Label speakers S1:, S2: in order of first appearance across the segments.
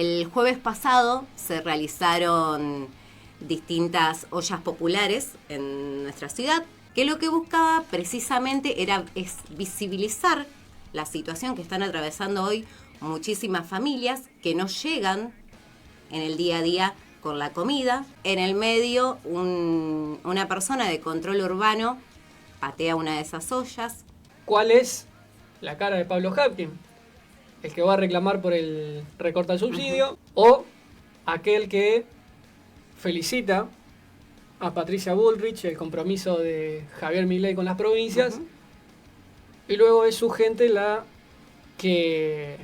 S1: El jueves pasado se realizaron distintas ollas populares en nuestra ciudad, que lo que buscaba precisamente es visibilizar la situación que están atravesando hoy muchísimas familias que no llegan en el día a día con la comida. En el medio, una persona de control urbano patea una de esas ollas.
S2: ¿Cuál es la cara de Pablo Habkin? ¿El que va a reclamar por el recorte al subsidio? ¿O aquel que felicita a Patricia Bullrich, el compromiso de Javier Milei con las provincias, y luego es su gente la que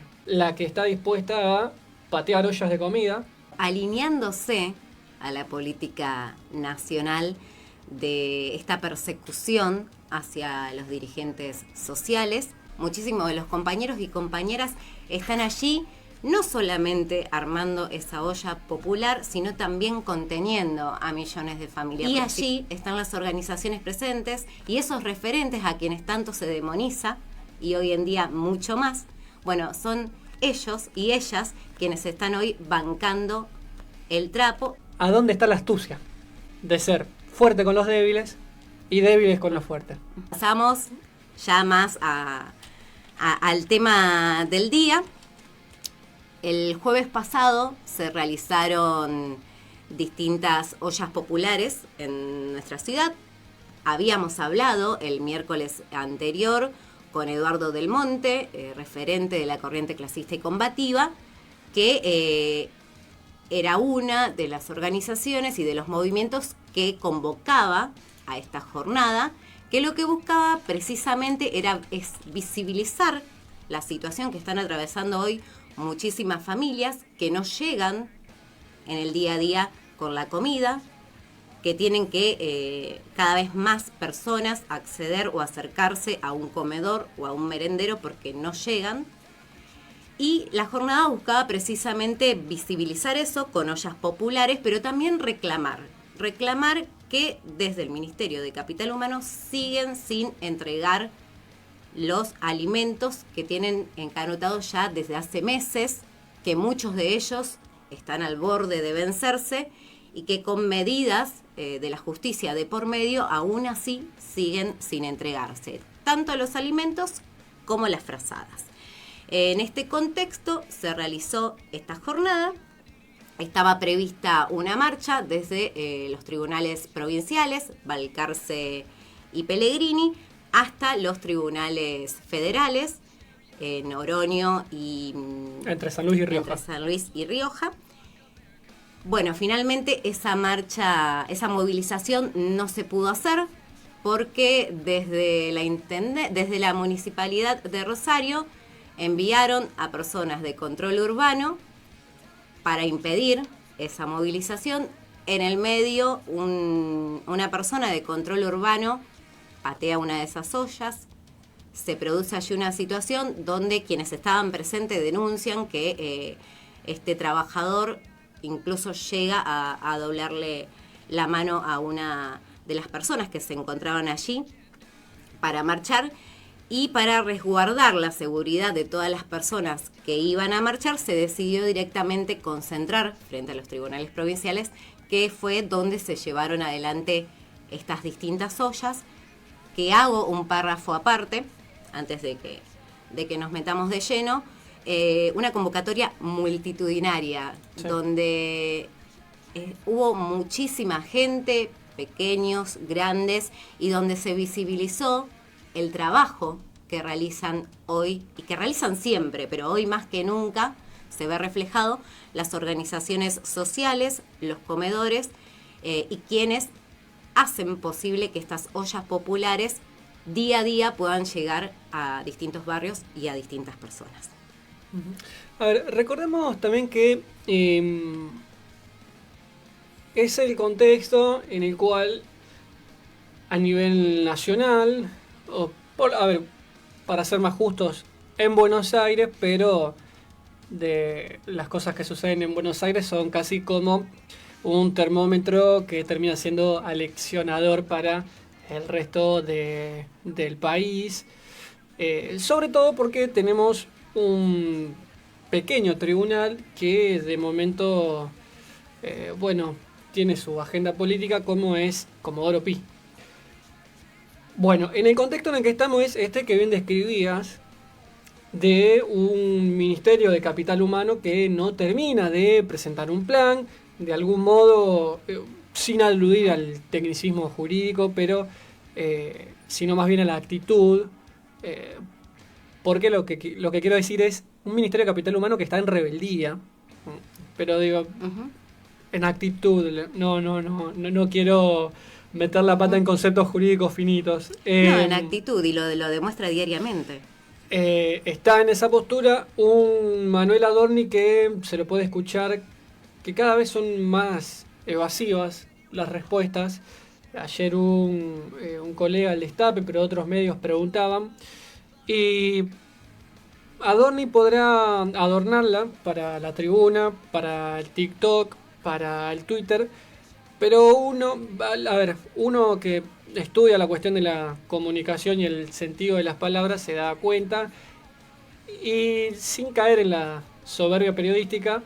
S2: está dispuesta a patear ollas de comida?
S1: Alineándose a la política nacional de esta persecución hacia los dirigentes sociales, muchísimos de los compañeros y compañeras están allí no solamente armando esa olla popular, sino también conteniendo a millones de familias. Y allí están las organizaciones presentes y esos referentes a quienes tanto se demoniza, y hoy en día mucho más. Bueno, son ellos y ellas quienes están hoy bancando el trapo.
S2: ¿A dónde está la astucia de ser fuerte con los débiles y débiles con los fuertes?
S1: Pasamos ya más al tema del día. El jueves pasado se realizaron distintas ollas populares en nuestra ciudad. Habíamos hablado el miércoles anterior con Eduardo Del Monte, referente de la corriente clasista y combativa, que era una de las organizaciones y de los movimientos que convocaba a esta jornada, que lo que buscaba precisamente es visibilizar la situación que están atravesando hoy muchísimas familias que no llegan en el día a día con la comida, que tienen que cada vez más personas acceder o acercarse a un comedor o a un merendero porque no llegan. Y la jornada buscaba precisamente visibilizar eso con ollas populares, pero también reclamar que desde el Ministerio de Capital Humano siguen sin entregar los alimentos que tienen encanutados ya desde hace meses, que muchos de ellos están al borde de vencerse y que con medidas de la justicia de por medio aún así siguen sin entregarse, tanto los alimentos como las frazadas. En este contexto se realizó esta jornada. Estaba prevista una marcha desde los tribunales provinciales, Balcarce y Pellegrini, hasta los tribunales federales, en Oroño y...
S2: Entre San Luis y Rioja.
S1: Entre San Luis y Rioja. Bueno, finalmente esa marcha, esa movilización no se pudo hacer porque desde la Municipalidad de Rosario enviaron a personas de control urbano para impedir esa movilización. En el medio, una persona de control urbano patea una de esas ollas. Se produce allí una situación donde quienes estaban presentes denuncian que este trabajador incluso llega a doblarle la mano a una de las personas que se encontraban allí para marchar. Y para resguardar la seguridad de todas las personas que iban a marchar, se decidió directamente concentrar frente a los tribunales provinciales, que fue donde se llevaron adelante estas distintas ollas, que hago un párrafo aparte, antes de que nos metamos de lleno, una convocatoria multitudinaria, sí, donde hubo muchísima gente, pequeños, grandes, y donde se visibilizó el trabajo que realizan hoy y que realizan siempre, pero hoy más que nunca se ve reflejado las organizaciones sociales, los comedores y quienes hacen posible que estas ollas populares día a día puedan llegar a distintos barrios y a distintas personas.
S2: A ver, recordemos también que es el contexto en el cual a nivel nacional, para ser más justos, en Buenos Aires, pero de las cosas que suceden en Buenos Aires son casi como un termómetro que termina siendo aleccionador para el resto del país, sobre todo porque tenemos un pequeño tribunal que de momento, tiene su agenda política, como es Comodoro Pi. Bueno, en el contexto en el que estamos es este que bien describías, de un ministerio de capital humano que no termina de presentar un plan, de algún modo, sin aludir al tecnicismo jurídico, pero sino más bien a la actitud, porque lo que quiero decir es un ministerio de capital humano que está en rebeldía, pero digo, en actitud, no quiero meter la pata en conceptos jurídicos finitos.
S1: No, en actitud, y lo demuestra diariamente.
S2: Está en esa postura un Manuel Adorni que se lo puede escuchar que cada vez son más evasivas las respuestas. Ayer un colega del Destape, pero otros medios preguntaban, y Adorni podrá adornarla para la tribuna, para el TikTok, para el Twitter, pero uno que estudia la cuestión de la comunicación y el sentido de las palabras se da cuenta, y sin caer en la soberbia periodística,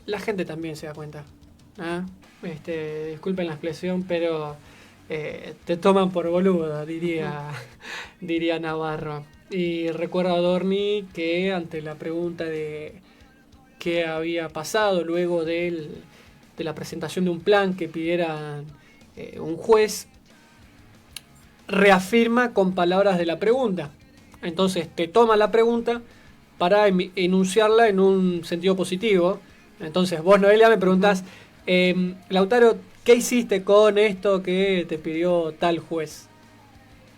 S2: la gente también se da cuenta. Disculpen la expresión, pero te toman por boludo, diría Navarro. Y recuerdo a Adorni que ante la pregunta de qué había pasado luego de la presentación de un plan que pidiera un juez, reafirma con palabras de la pregunta. Entonces te toma la pregunta para enunciarla en un sentido positivo. Entonces vos, Noelia, me preguntás, Lautaro, ¿qué hiciste con esto que te pidió tal juez?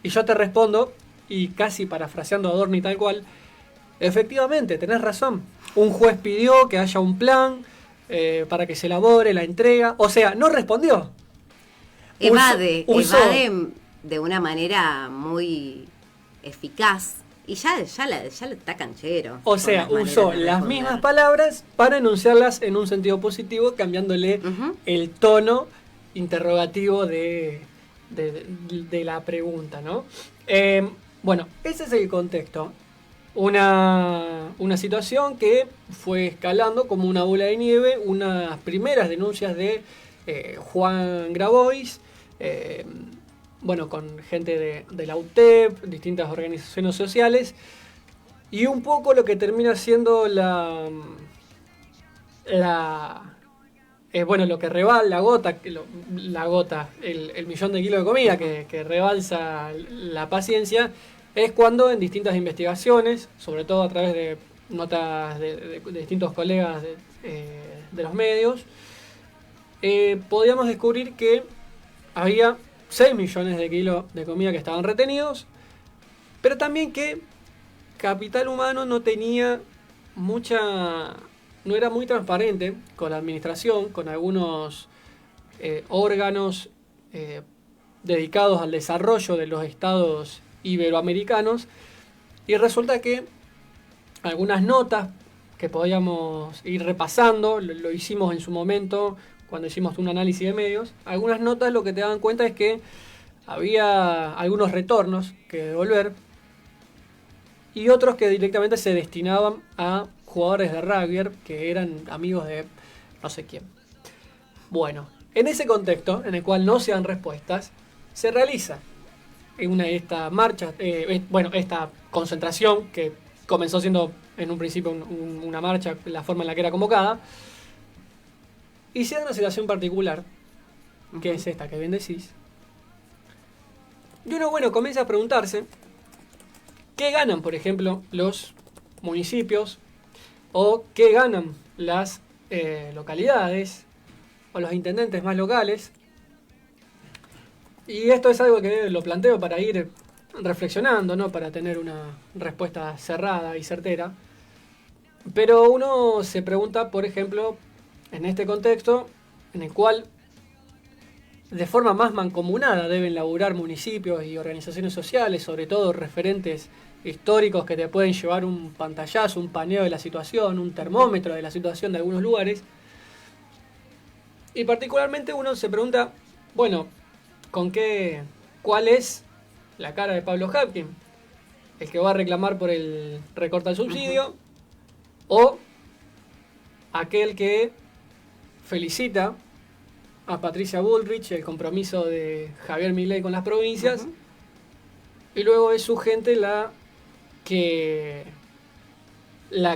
S2: Y yo te respondo, y casi parafraseando a Adorni tal cual, efectivamente, tenés razón. Un juez pidió que haya un plan para que se elabore la entrega. O sea, no respondió.
S1: Evade de una manera muy eficaz. Y ya está canchero.
S2: O sea, usó las mismas palabras para enunciarlas en un sentido positivo, cambiándole el tono interrogativo de la pregunta, ¿no? Bueno, ese es el contexto. Una situación que fue escalando como una bola de nieve, unas primeras denuncias de Juan Grabois, con gente de la UTEP, distintas organizaciones sociales, y un poco lo que termina siendo lo que rebalsa el millón de kilos de comida que rebalsa la paciencia, es cuando en distintas investigaciones, sobre todo a través de notas de distintos colegas de los medios, podíamos descubrir que había 6 millones de kilos de comida que estaban retenidos, pero también que Capital Humano no era muy transparente con la administración, con algunos órganos dedicados al desarrollo de los estados iberoamericanos, y resulta que algunas notas que podíamos ir repasando, lo hicimos en su momento cuando hicimos un análisis de medios, algunas notas lo que te daban cuenta es que había algunos retornos que devolver y otros que directamente se destinaban a jugadores de rugby que eran amigos de no sé quién. Bueno, en ese contexto, en el cual no se dan respuestas, se realiza esta marcha, esta concentración que comenzó siendo en un principio una marcha, la forma en la que era convocada, y se da una situación particular, que es esta que bien decís, y uno, comienza a preguntarse qué ganan, por ejemplo, los municipios, o qué ganan las localidades, o los intendentes más locales. Y esto es algo que lo planteo para ir reflexionando, ¿no? Para tener una respuesta cerrada y certera. Pero uno se pregunta, por ejemplo, en este contexto, en el cual de forma más mancomunada deben laburar municipios y organizaciones sociales, sobre todo referentes históricos que te pueden llevar un pantallazo, un paneo de la situación, un termómetro de la situación de algunos lugares. Y particularmente uno se pregunta, ¿cuál es la cara de Pablo Hapkin? El que va a reclamar por el recorte al subsidio, O aquel que felicita a Patricia Bullrich, el compromiso de Javier Milei con las provincias, y luego es su gente la que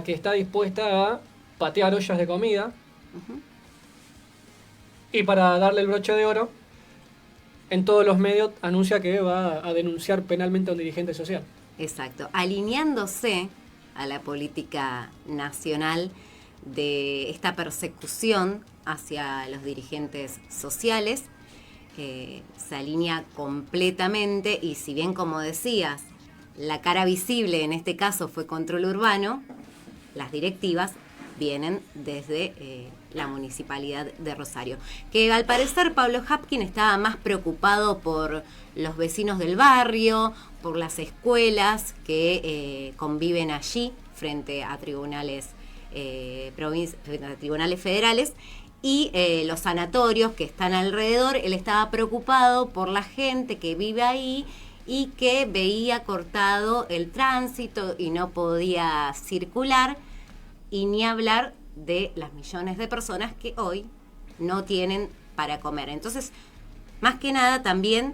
S2: está dispuesta a patear ollas de comida. Y para darle el broche de oro, en todos los medios anuncia que va a denunciar penalmente a un dirigente social.
S1: Exacto, alineándose a la política nacional de esta persecución hacia los dirigentes sociales, se alinea completamente, y si bien, como decías, la cara visible en este caso fue control urbano, las directivas vienen desde la Municipalidad de Rosario. Que al parecer Pablo Habking estaba más preocupado por los vecinos del barrio, por las escuelas que conviven allí frente a tribunales, tribunales federales, y los sanatorios que están alrededor. Él estaba preocupado por la gente que vive ahí y que veía cortado el tránsito y no podía circular, y ni hablar de las millones de personas que hoy no tienen para comer. Entonces, más que nada, también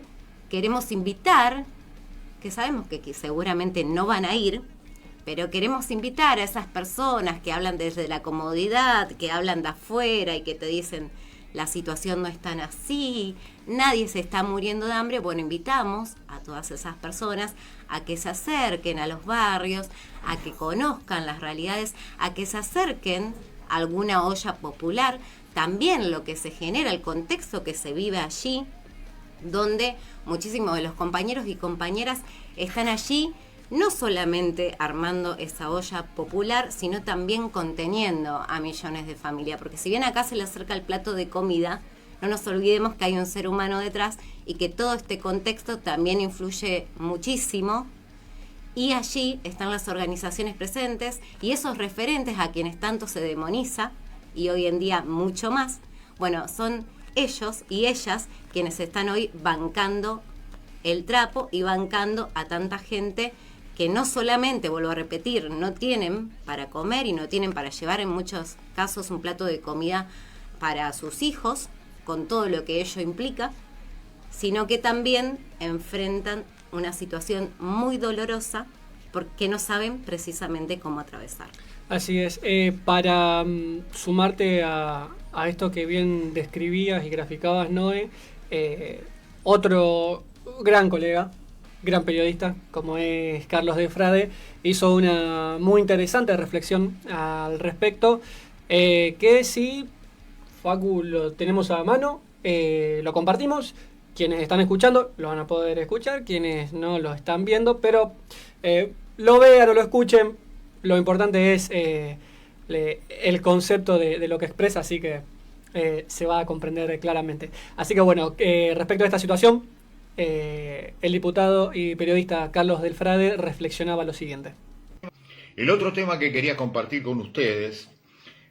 S1: queremos invitar, que sabemos que seguramente no van a ir, pero queremos invitar a esas personas que hablan desde la comodidad, que hablan de afuera y que te dicen la situación no es tan así, nadie se está muriendo de hambre. Bueno, invitamos a todas esas personas a que se acerquen a los barrios, a que conozcan las realidades, a que se acerquen a alguna olla popular, también lo que se genera, el contexto que se vive allí, donde muchísimos de los compañeros y compañeras están allí no solamente armando esa olla popular, sino también conteniendo a millones de familias. Porque si bien acá se le acerca el plato de comida, no nos olvidemos que hay un ser humano detrás y que todo este contexto también influye muchísimo. Y allí están las organizaciones presentes y esos referentes a quienes tanto se demoniza, y hoy en día mucho más. Bueno, son ellos y ellas quienes están hoy bancando el trapo y bancando a tanta gente que no solamente, vuelvo a repetir, no tienen para comer y no tienen para llevar en muchos casos un plato de comida para sus hijos, con todo lo que ello implica, sino que también enfrentan una situación muy dolorosa porque no saben precisamente cómo atravesar.
S2: Así es. Para sumarte a esto que bien describías y graficabas, Noé, otro gran colega, gran periodista, como es Carlos de Frade, hizo una muy interesante reflexión al respecto, que si Facu lo tenemos a mano, lo compartimos. Quienes están escuchando lo van a poder escuchar, quienes no lo están viendo, pero lo vean o lo escuchen, lo importante es el concepto de lo que expresa, así que se va a comprender claramente. Así que bueno, respecto a esta situación, el diputado y periodista Carlos del Frade reflexionaba lo siguiente.
S3: El otro tema que quería compartir con ustedes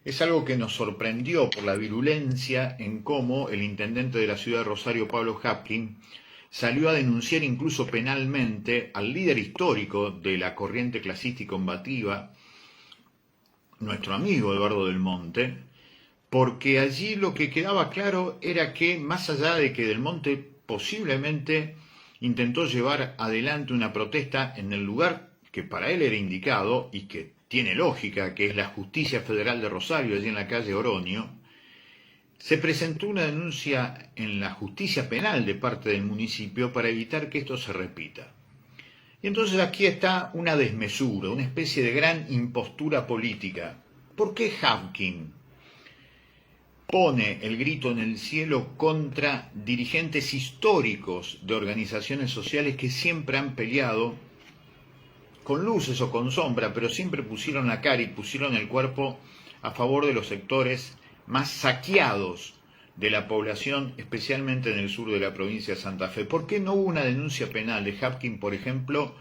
S3: es algo que nos sorprendió por la virulencia en cómo el intendente de la ciudad de Rosario, Pablo Habking, salió a denunciar incluso penalmente al líder histórico de la corriente clasista y combativa, nuestro amigo Eduardo Del Monte, porque allí lo que quedaba claro era que, más allá de que Del Monte posiblemente intentó llevar adelante una protesta en el lugar que para él era indicado y que tiene lógica, que es la Justicia Federal de Rosario, allí en la calle Oroño, se presentó una denuncia en la justicia penal de parte del municipio para evitar que esto se repita. Y entonces aquí está una desmesura, una especie de gran impostura política. ¿Por qué Habking pone el grito en el cielo contra dirigentes históricos de organizaciones sociales que siempre han peleado con luces o con sombra, pero siempre pusieron la cara y pusieron el cuerpo a favor de los sectores más saqueados de la población, especialmente en el sur de la provincia de Santa Fe? ¿Por qué no hubo una denuncia penal de Habking, por ejemplo,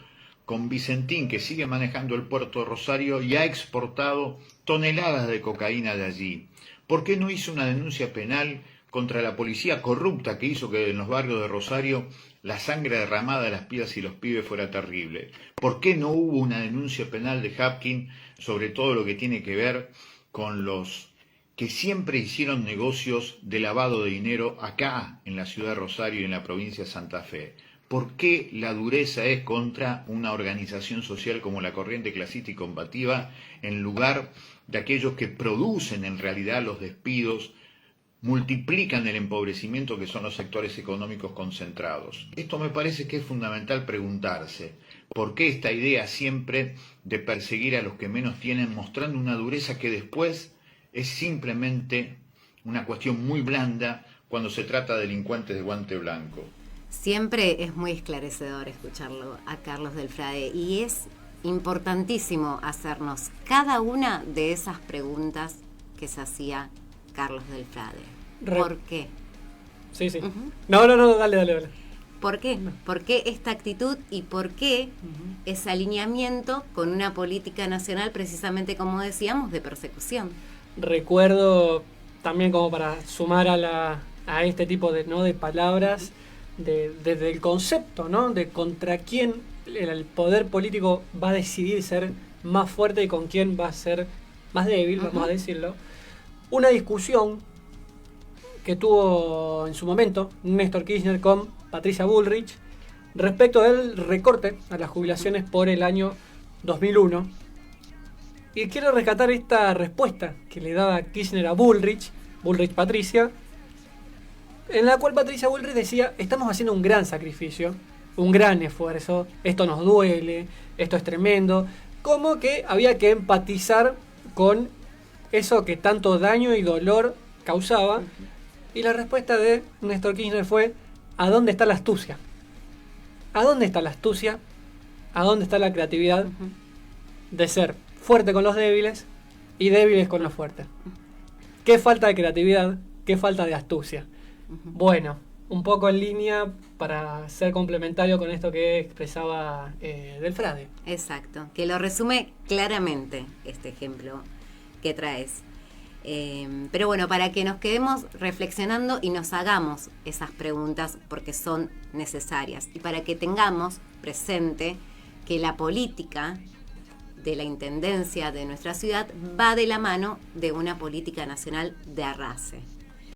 S3: con Vicentín, que sigue manejando el puerto de Rosario y ha exportado toneladas de cocaína de allí? ¿Por qué no hizo una denuncia penal contra la policía corrupta que hizo que en los barrios de Rosario la sangre derramada de las pibas y los pibes fuera terrible? ¿Por qué no hubo una denuncia penal de Hapkin sobre todo lo que tiene que ver con los que siempre hicieron negocios de lavado de dinero acá en la ciudad de Rosario y en la provincia de Santa Fe? ¿Por qué la dureza es contra una organización social como la Corriente Clasista y Combativa en lugar de aquellos que producen en realidad los despidos, multiplican el empobrecimiento que son los sectores económicos concentrados? Esto me parece que es fundamental preguntarse. ¿Por qué esta idea siempre de perseguir a los que menos tienen, mostrando una dureza que después es simplemente una cuestión muy blanda cuando se trata de delincuentes de guante blanco?
S1: Siempre es muy esclarecedor escucharlo a Carlos Delfrade y es importantísimo hacernos cada una de esas preguntas que se hacía Carlos Delfrade. ¿Por qué?
S2: Sí.
S1: Uh-huh.
S2: No, dale.
S1: ¿Por qué? ¿Por qué esta actitud y por qué ese alineamiento con una política nacional, precisamente como decíamos, de persecución?
S2: Recuerdo también, como para sumar a este tipo de palabras, desde el concepto, ¿no? De contra quién el poder político va a decidir ser más fuerte y con quién va a ser más débil, vamos a decirlo. Una discusión que tuvo en su momento Néstor Kirchner con Patricia Bullrich respecto del recorte a las jubilaciones por el año 2001. Y quiero rescatar esta respuesta que le daba Kirchner a Bullrich Patricia, en la cual Patricia Bullrich decía: estamos haciendo un gran sacrificio, un gran esfuerzo, esto nos duele, esto es tremendo, como que había que empatizar con eso que tanto daño y dolor causaba. Y la respuesta de Néstor Kirchner fue: ¿a dónde está la astucia? ¿A dónde está la astucia? ¿A dónde está la creatividad de ser fuerte con los débiles y débiles con los fuertes? ¿Qué falta de creatividad? ¿Qué falta de astucia? Bueno, un poco en línea para ser complementario con esto que expresaba Delfrade.
S1: Exacto, que lo resume claramente este ejemplo que traes. Pero bueno, para que nos quedemos reflexionando y nos hagamos esas preguntas porque son necesarias y para que tengamos presente que la política de la intendencia de nuestra ciudad va de la mano de una política nacional de arrase.